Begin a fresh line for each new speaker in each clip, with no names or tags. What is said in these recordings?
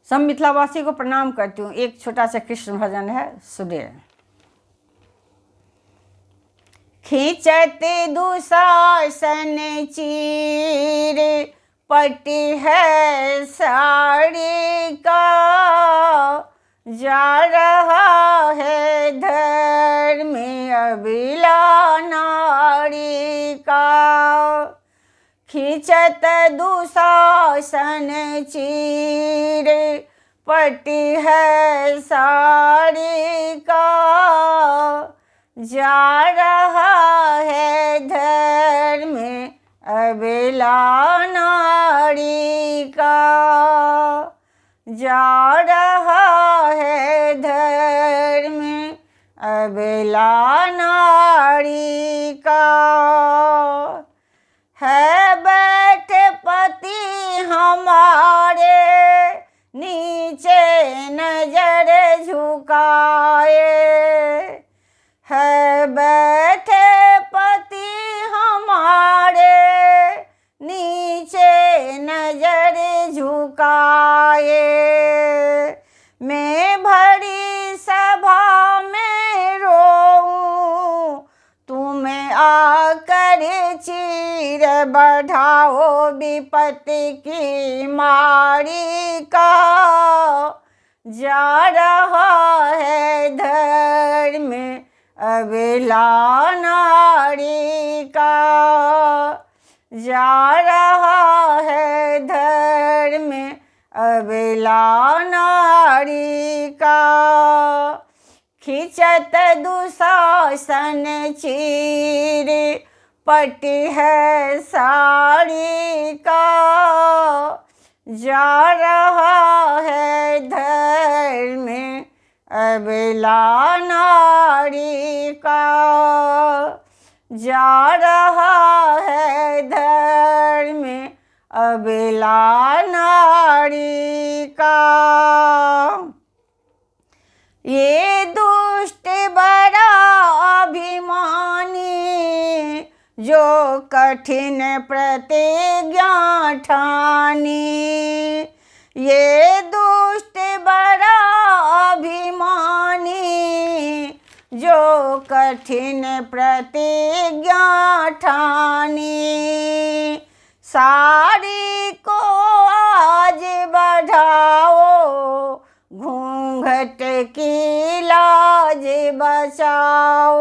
सब मिथिलावासी को प्रणाम करती हूँ। एक छोटा सा कृष्ण भजन है, सुनिए। खींचते दुशासन चीर पटी है साड़ी का, जा रहा है धर्म अभिला नारी का। खींचत दुशासन चीर पटी है साड़ी का, जा रहा है धर्म अबला नारी का, जा रहा है धर्म अबला नारी का। है बैठे पति हमारे नीचे नजर झुकाए, है बैठे पति हमारे नीचे नजर झुकाए। मैं भरी सभा में रोऊं, तुम्हें आकर चीर बढ़ाओ विपत्ति की मारी का, जा रहा है धर्म अबला नारी का, जा रहा है धर्म अबला नारी का। खिंचत दुशासन चीर पटी है साड़ी का, जा रहा है धर्म अबला नारी का, जा रहा है धर्म अबला नारी का। ये दुष्ट बड़ा अभिमानी, जो कठिन प्रतिज्ञा ठानी। ये दुष्ट बड़ा अभिमानी, जो कठिन प्रतिज्ञा ठानी। साड़ी को आज बढ़ाओ, घूंघट की लाज बचाओ।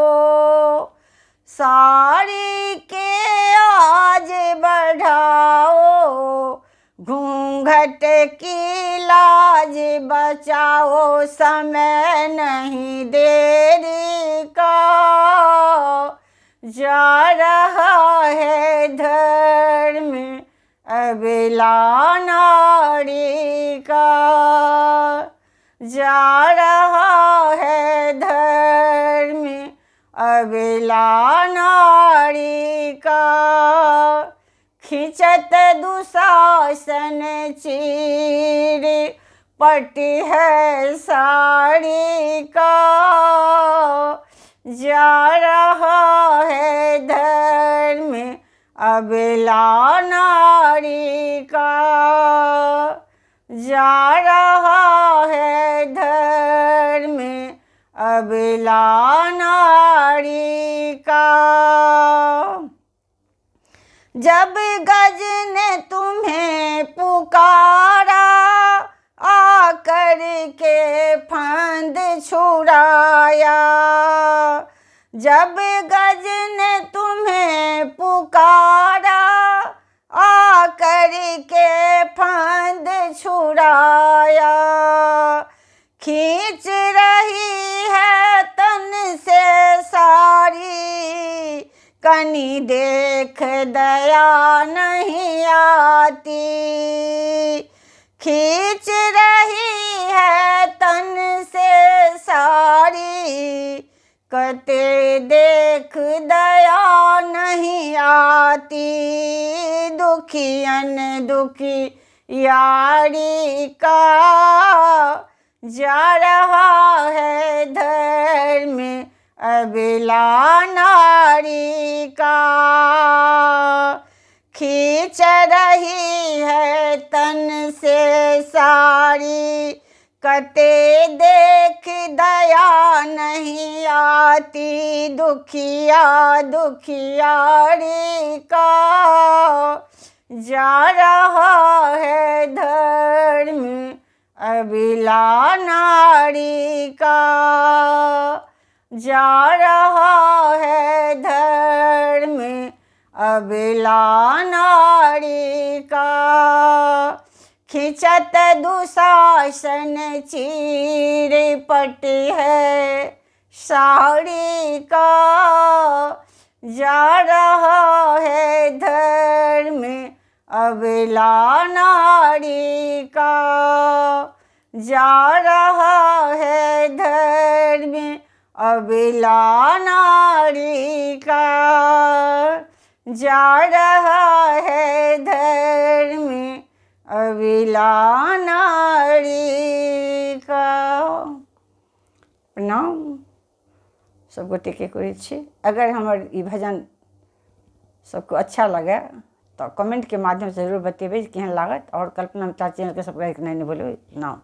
साड़ी के आज बढ़ाओ, घूंघट की लाज बचाओ। समय नहीं देरी का, जा रहा है धर्म अबला नारी का, जा रहा है धर्म अबला नारी का। खिंचत दुशासन चीर पटी है साड़ी का, जा रहा है धर्म अबला नारी का, जा रहा है धर्म अबला नारी का। जब गज ने तुम्हें पुकारा, आकर के फंद छुड़ाया। जब गज ने तुम्हें पुकारा, आकर के फंद छुड़ाया। खींच रही है तन से साड़ी, कनी देख दया नहीं आती। खींच रही है तन से साड़ी, कते देख दया नहीं आती। दुखियन दुखी यारी का, जा रहा है धर्म अबला नारी का। खींच रही है तन से साड़ी, कते देख दया नहीं आती, दुखिया दुखियारी का जा रहा है धर्म अबला नारी का, जा रहा है धर्म अबला नारी का। खिंचत दुशासन चीर पटी है साड़ी का, जा रहा है धर्म अबला नारी का, जा रहा है धर्म अबला नारी का, जा रहा है धर्म अबला नारी का। प्रणाम सब गोटे के करै छी। अगर हमर ई भजन सबको अच्छा लगे तो कमेंट के माध्यम से जरूर बतेबै केहन लागत, और कल्पना मित्रा चैनल के सब्सक्राइब करनाइ नहीं भूलबै। प्रणाम।